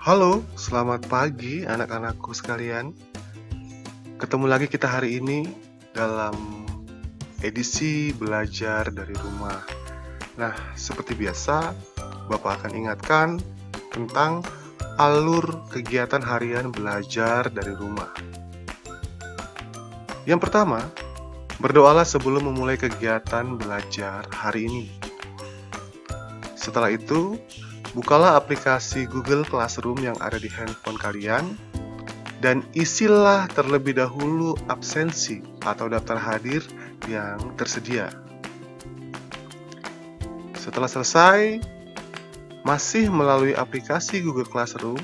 Halo, selamat pagi anak-anakku sekalian. Ketemu lagi kita hari ini dalam edisi belajar dari rumah. Nah, seperti biasa, Bapak akan ingatkan tentang alur kegiatan harian belajar dari rumah. Yang pertama, berdoalah sebelum memulai kegiatan belajar hari ini. Setelah itu, bukalah aplikasi Google Classroom yang ada di handphone kalian dan isilah terlebih dahulu absensi atau daftar hadir yang tersedia. Setelah selesai, masih melalui aplikasi Google Classroom,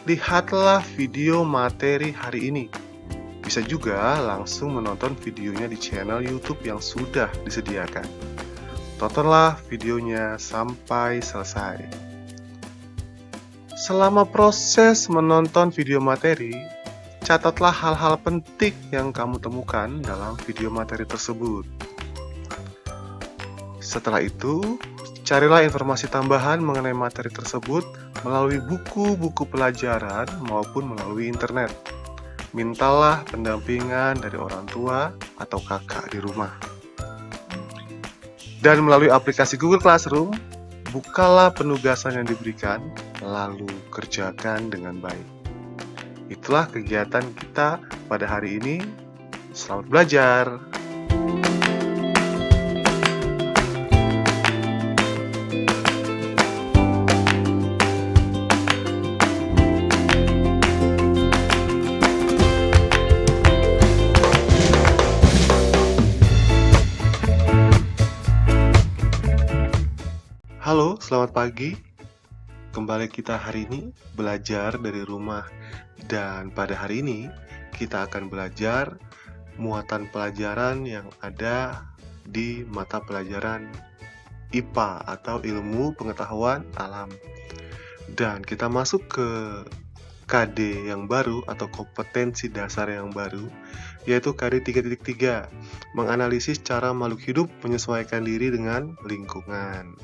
lihatlah video materi hari ini. Bisa juga langsung menonton videonya di channel YouTube yang sudah disediakan. Tontonlah videonya sampai selesai. Selama proses menonton video materi, catatlah hal-hal penting yang kamu temukan dalam video materi tersebut. Setelah itu, carilah informasi tambahan mengenai materi tersebut melalui buku-buku pelajaran maupun melalui internet. Mintalah pendampingan dari orang tua atau kakak di rumah. Dan melalui aplikasi Google Classroom, bukalah penugasan yang diberikan, lalu kerjakan dengan baik. Itulah kegiatan kita pada hari ini. Selamat belajar! Halo, selamat pagi. Kembali kita hari ini belajar dari rumah. Dan pada hari ini kita akan belajar muatan pelajaran yang ada di mata pelajaran IPA atau Ilmu Pengetahuan Alam. Dan kita masuk ke KD yang baru atau kompetensi dasar yang baru, yaitu KD 3.3, menganalisis cara makhluk hidup menyesuaikan diri dengan lingkungan.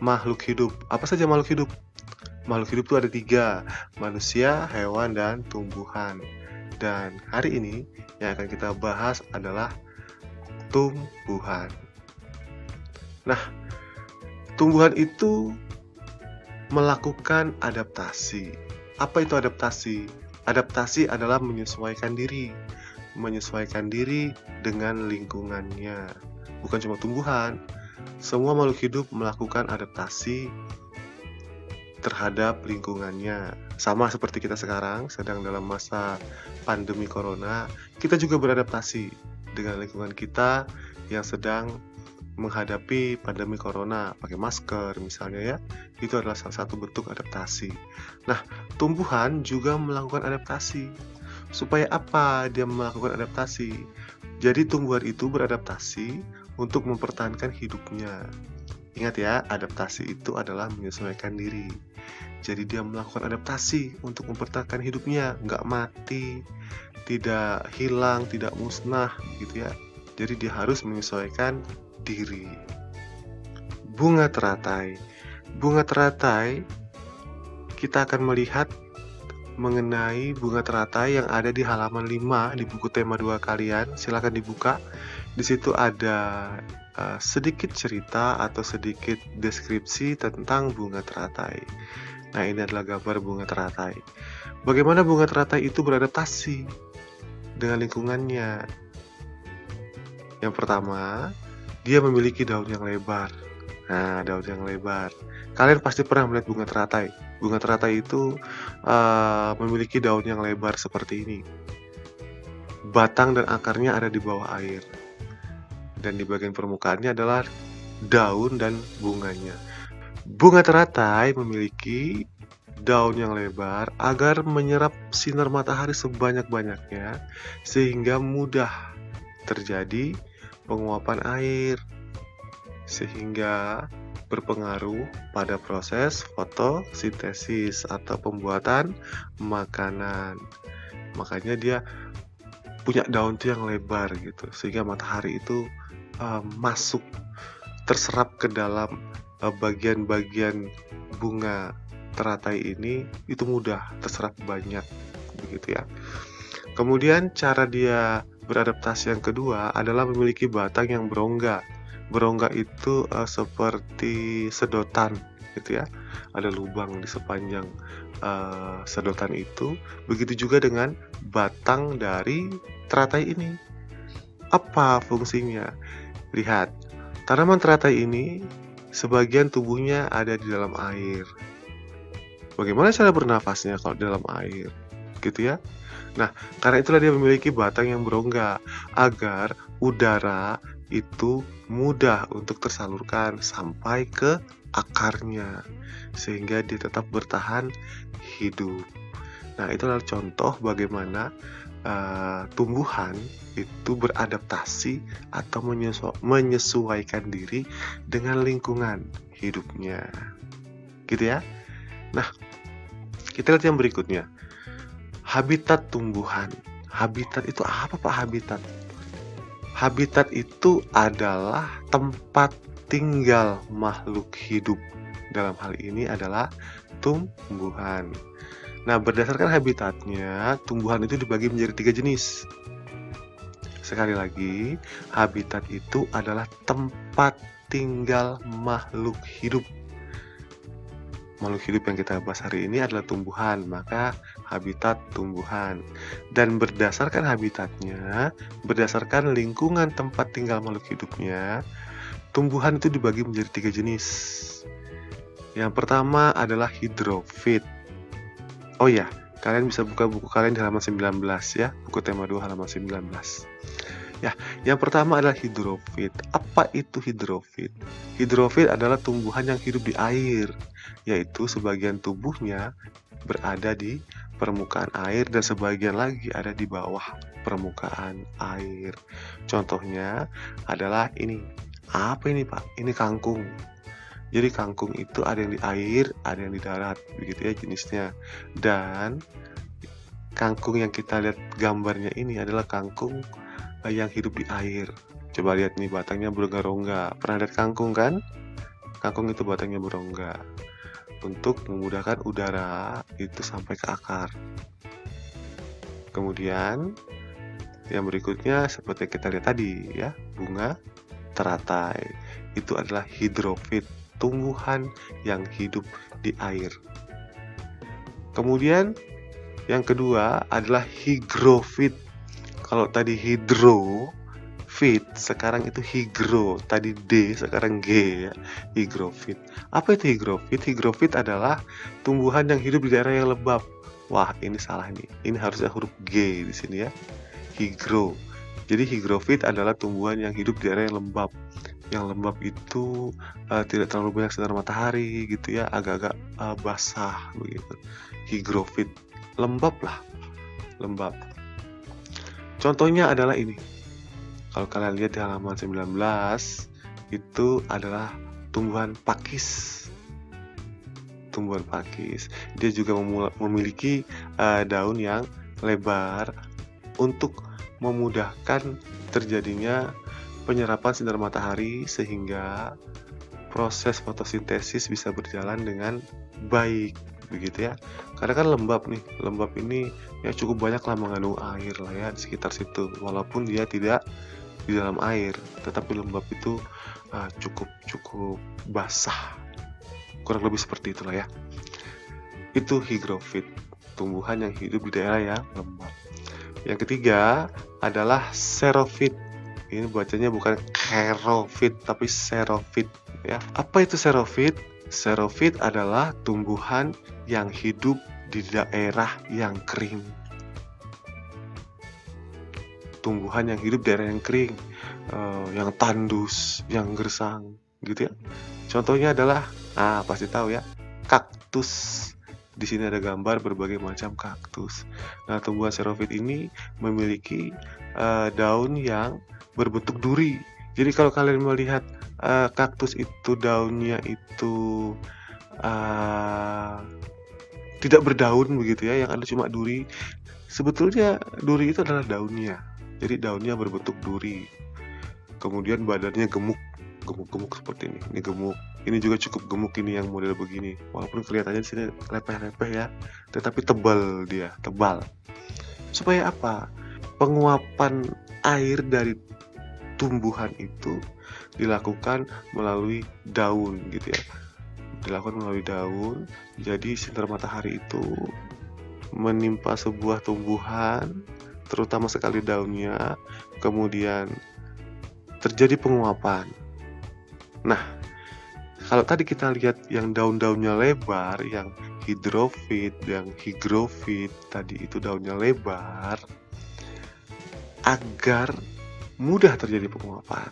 Makhluk hidup. Apa saja makhluk hidup? Makhluk hidup itu ada 3, manusia, hewan, dan tumbuhan. Dan hari ini yang akan kita bahas adalah tumbuhan. Nah, tumbuhan itu melakukan adaptasi. Apa itu adaptasi? Adaptasi adalah menyesuaikan diri. Menyesuaikan diri dengan lingkungannya. Bukan cuma tumbuhan. Semua makhluk hidup melakukan adaptasi terhadap lingkungannya. Sama seperti kita sekarang sedang dalam masa pandemi corona, kita juga beradaptasi dengan lingkungan kita yang sedang menghadapi pandemi corona, pakai masker misalnya ya. Itu adalah salah satu bentuk adaptasi. Nah, tumbuhan juga melakukan adaptasi. Supaya apa dia melakukan adaptasi? Jadi tumbuhan itu beradaptasi untuk mempertahankan hidupnya. Ingat ya, adaptasi itu adalah menyesuaikan diri. Jadi dia melakukan adaptasi untuk mempertahankan hidupnya, nggak mati, tidak hilang, tidak musnah gitu ya. Jadi dia harus menyesuaikan diri. Bunga teratai. Bunga teratai, kita akan melihat mengenai bunga teratai yang ada di halaman 5 di buku tema 2 kalian. Silakan dibuka. Di situ ada sedikit cerita atau sedikit deskripsi tentang bunga teratai. Nah, ini adalah gambar bunga teratai. Bagaimana bunga teratai itu beradaptasi dengan lingkungannya? Yang pertama, dia memiliki daun yang lebar. Nah, daun yang lebar. Kalian pasti pernah melihat bunga teratai. Bunga teratai itu memiliki daun yang lebar seperti ini. Batang dan akarnya ada di bawah air. Dan di bagian permukaannya adalah daun dan bunganya. Bunga teratai memiliki daun yang lebar agar menyerap sinar matahari sebanyak-banyaknya sehingga mudah terjadi penguapan air sehingga berpengaruh pada proses fotosintesis atau pembuatan makanan. Makanya dia punya daun yang lebar gitu sehingga matahari itu masuk terserap ke dalam bagian-bagian bunga teratai ini itu mudah terserap banyak, begitu ya. Kemudian cara dia beradaptasi yang kedua adalah memiliki batang yang berongga. Berongga itu seperti sedotan, gitu ya. Ada lubang di sepanjang sedotan itu. Begitu juga dengan batang dari teratai ini. Apa fungsinya? Lihat, tanaman teratai ini sebagian tubuhnya ada di dalam air. Bagaimana cara bernafasnya kalau di dalam air? Gitu ya. Nah, karena itulah dia memiliki batang yang berongga agar udara itu mudah untuk tersalurkan sampai ke akarnya sehingga dia tetap bertahan hidup. Nah, itu adalah contoh bagaimana tumbuhan itu beradaptasi atau menyesuaikan diri dengan lingkungan hidupnya. Gitu ya. Nah, kita lihat yang berikutnya. Habitat tumbuhan. Habitat itu apa, Pak, habitat? Habitat itu adalah tempat tinggal makhluk hidup. Dalam hal ini adalah tumbuhan. Nah, berdasarkan habitatnya, tumbuhan itu dibagi menjadi 3 jenis. Sekali lagi, habitat itu adalah tempat tinggal makhluk hidup. Makhluk hidup yang kita bahas hari ini adalah tumbuhan, maka habitat tumbuhan. Dan berdasarkan habitatnya, berdasarkan lingkungan tempat tinggal makhluk hidupnya, tumbuhan itu dibagi menjadi 3 jenis. Yang pertama adalah hidrofit. Oh ya, kalian bisa buka buku kalian di halaman 19 ya, buku tema 2 halaman 19. Ya, yang pertama adalah hidrofit. Apa itu hidrofit? Hidrofit adalah tumbuhan yang hidup di air, yaitu sebagian tubuhnya berada di permukaan air dan sebagian lagi ada di bawah permukaan air. Contohnya adalah ini. Apa ini, Pak? Ini kangkung. Jadi kangkung itu ada yang di air, ada yang di darat, begitu ya jenisnya. Dan kangkung yang kita lihat gambarnya ini adalah kangkung yang hidup di air. Coba lihat nih, batangnya berongga-rongga. Pernah lihat kangkung kan? Kangkung itu batangnya berongga untuk memudahkan udara itu sampai ke akar. Kemudian yang berikutnya seperti yang kita lihat tadi ya, bunga teratai. Itu adalah hidrofit, tumbuhan yang hidup di air. Kemudian yang kedua adalah hygrofit. Kalau tadi hidrofit, sekarang itu higro. Tadi D, sekarang G ya. Hygrofit. Apa itu hygrofit? Hygrofit adalah tumbuhan yang hidup di daerah yang lembab. Wah, ini salah nih. Ini harusnya huruf G di sini ya. Higro. Jadi hygrofit adalah tumbuhan yang hidup di daerah yang lembab. Yang lembab itu tidak terlalu banyak sinar matahari gitu ya, agak-agak basah begitu. Hygrofit. Lembab lah. Lembab. Contohnya adalah ini. Kalau kalian lihat di halaman 19, itu adalah tumbuhan pakis. Tumbuhan pakis. Dia juga memiliki daun yang lebar untuk memudahkan terjadinya penyerapan sinar matahari sehingga proses fotosintesis bisa berjalan dengan baik, begitu ya. Karena kan lembab nih, lembab ini ya cukup banyak lah mengandung air lah ya di sekitar situ, walaupun dia tidak di dalam air, tetapi lembab itu cukup basah, kurang lebih seperti itulah ya. Itu hygrofit, tumbuhan yang hidup di daerah yang lembab. Yang ketiga adalah xerophyt. Ini bacanya bukan xerophyt tapi xerophyt ya. Apa itu xerophyt? Xerophyt adalah tumbuhan yang hidup di daerah yang kering. Tumbuhan yang hidup di daerah yang kering, yang tandus, yang gersang, gitu ya. Contohnya adalah, pasti tahu ya, kaktus. Di sini ada gambar berbagai macam kaktus. Nah, tumbuhan xerophyt ini memiliki daun yang berbentuk duri. Jadi kalau kalian melihat kaktus itu daunnya itu tidak berdaun begitu ya, yang ada cuma duri. Sebetulnya duri itu adalah daunnya. Jadi daunnya berbentuk duri. Kemudian badannya gemuk. gemuk-gemuk seperti ini. Ini gemuk, ini juga cukup gemuk ini yang model begini. Walaupun kelihatannya di sini lepeh-lepeh ya, tetapi tebal dia, tebal. Supaya apa? Penguapan air dari tumbuhan itu dilakukan melalui daun gitu ya. Dilakukan melalui daun. Jadi sinar matahari itu menimpa sebuah tumbuhan, terutama sekali daunnya, kemudian terjadi penguapan. Nah, kalau tadi kita lihat yang daun-daunnya lebar, yang hidrofit, yang higrofit, tadi itu daunnya lebar, agar mudah terjadi penguapan.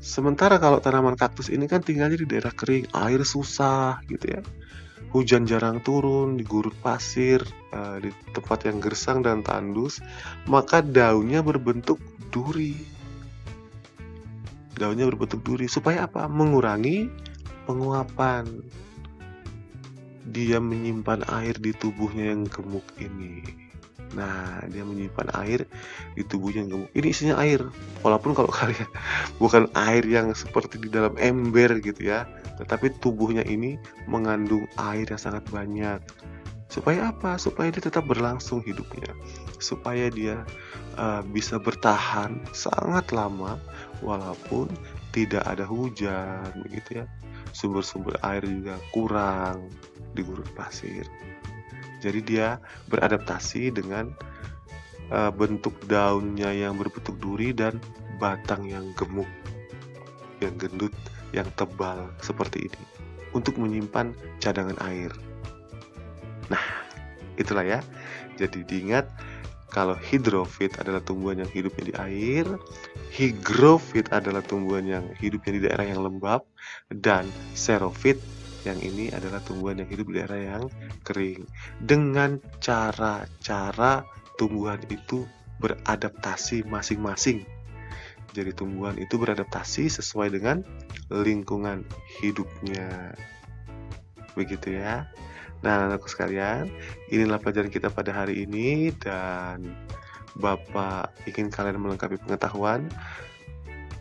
Sementara kalau tanaman kaktus ini kan tinggalnya di daerah kering, air susah gitu ya. Hujan jarang turun, di gurun pasir, di tempat yang gersang dan tandus, maka daunnya berbentuk duri. Daunnya berbentuk duri supaya apa? Mengurangi penguapan. Dia menyimpan air di tubuhnya yang gemuk ini. Nah, dia menyimpan air di tubuhnya yang gemuk. Ini isinya air. Walaupun kalau kalian bukan air yang seperti di dalam ember gitu ya, tetapi tubuhnya ini mengandung air yang sangat banyak. Supaya apa? Supaya dia tetap berlangsung hidupnya. Supaya dia bisa bertahan sangat lama walaupun tidak ada hujan begitu ya. Sumber-sumber air juga kurang di gurun pasir. Jadi dia beradaptasi dengan bentuk daunnya yang berbentuk duri dan batang yang gemuk, yang gendut, yang tebal seperti ini untuk menyimpan cadangan air. Nah, itulah ya. Jadi diingat kalau hidrofit adalah tumbuhan yang hidupnya di air, higrofit adalah tumbuhan yang hidupnya di daerah yang lembab, dan xerofit yang ini adalah tumbuhan yang hidup di daerah yang kering. Dengan cara-cara tumbuhan itu beradaptasi masing-masing. Jadi tumbuhan itu beradaptasi sesuai dengan lingkungan hidupnya. Begitu ya. Nah, anak-anakku sekalian, inilah pelajaran kita pada hari ini dan Bapak ingin kalian melengkapi pengetahuan.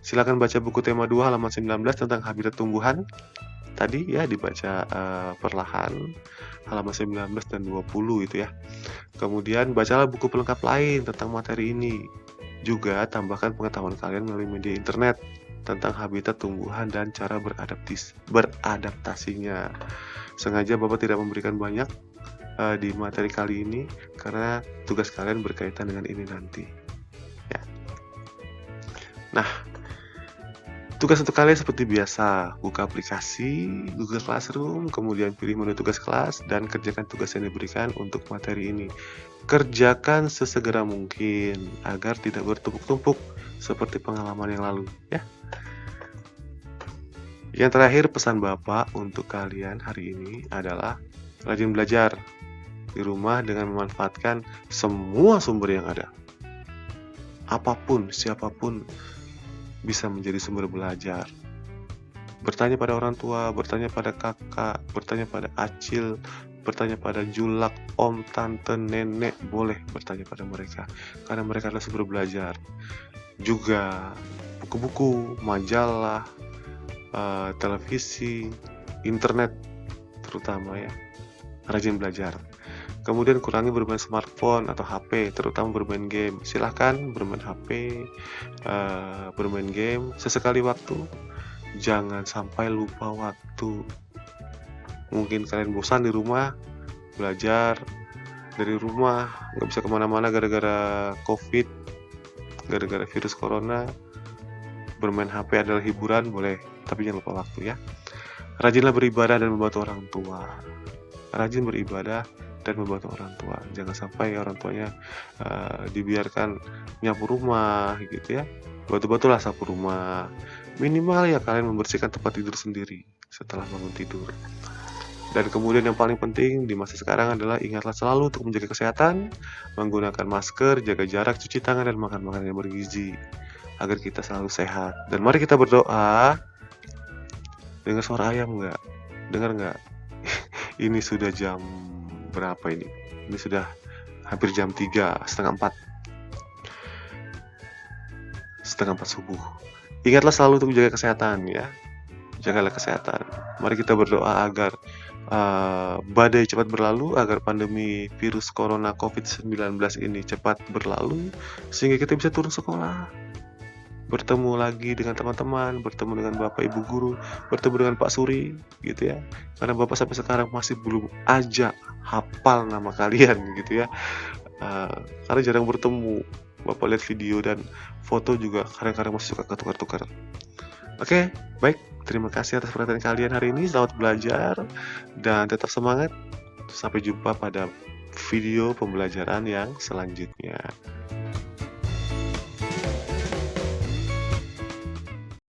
Silakan baca buku tema 2 halaman 19 tentang habitat tumbuhan. Tadi ya dibaca perlahan halaman 19 dan 20 itu ya. Kemudian bacalah buku pelengkap lain tentang materi ini. Juga tambahkan pengetahuan kalian melalui media internet tentang habitat tumbuhan dan cara beradaptasinya. Sengaja Bapak tidak memberikan banyak di materi kali ini karena tugas kalian berkaitan dengan ini nanti. Ya. Nah, tugas untuk kalian seperti biasa, buka aplikasi Google Classroom, kemudian pilih menu tugas kelas, dan kerjakan tugas yang diberikan untuk materi ini. Kerjakan sesegera mungkin, agar tidak bertumpuk-tumpuk seperti pengalaman yang lalu. Ya. Yang terakhir, pesan Bapak untuk kalian hari ini adalah rajin belajar di rumah dengan memanfaatkan semua sumber yang ada. Apapun, siapapun, bisa menjadi sumber belajar. Bertanya pada orang tua, bertanya pada kakak, bertanya pada acil, bertanya pada julak, om, tante, nenek, boleh bertanya pada mereka karena mereka adalah sumber belajar. Juga buku-buku, majalah, televisi, internet terutama ya. Rajin belajar. Kemudian kurangi bermain smartphone atau HP, terutama bermain game. Silahkan bermain HP, bermain game sesekali waktu. Jangan sampai lupa waktu. Mungkin kalian bosan di rumah, belajar dari rumah, nggak bisa kemana-mana gara-gara COVID, gara-gara virus corona. Bermain HP adalah hiburan, boleh, tapi jangan lupa waktu ya. Rajinlah beribadah dan membantu orang tua. Rajin beribadah dan membantu orang tua. Jangan sampai orang tuanya dibiarkan nyapu rumah gitu ya. Bantu-bantulah sapu rumah. Minimal ya kalian membersihkan tempat tidur sendiri setelah bangun tidur. Dan kemudian yang paling penting di masa sekarang adalah ingatlah selalu untuk menjaga kesehatan, menggunakan masker, jaga jarak, cuci tangan, dan makan makanan yang bergizi agar kita selalu sehat. Dan mari kita berdoa. Dengar suara ayam nggak? Dengar nggak? Ini sudah jam berapa ini? Ini sudah hampir jam 3, setengah 4 subuh. Ingatlah selalu untuk menjaga kesehatan ya, jagalah kesehatan. Mari kita berdoa agar, badai cepat berlalu, agar pandemi virus corona COVID-19 ini cepat berlalu, sehingga kita bisa turun sekolah, bertemu lagi dengan teman-teman, bertemu dengan Bapak Ibu guru, bertemu dengan Pak Suri, gitu ya. Karena Bapak sampai sekarang masih belum aja hafal nama kalian, gitu ya. Karena jarang bertemu. Bapak lihat video dan foto juga kadang-kadang masih suka ketukar-tukar. Oke, baik. Terima kasih atas perhatian kalian hari ini. Selamat belajar dan tetap semangat. Sampai jumpa pada video pembelajaran yang selanjutnya.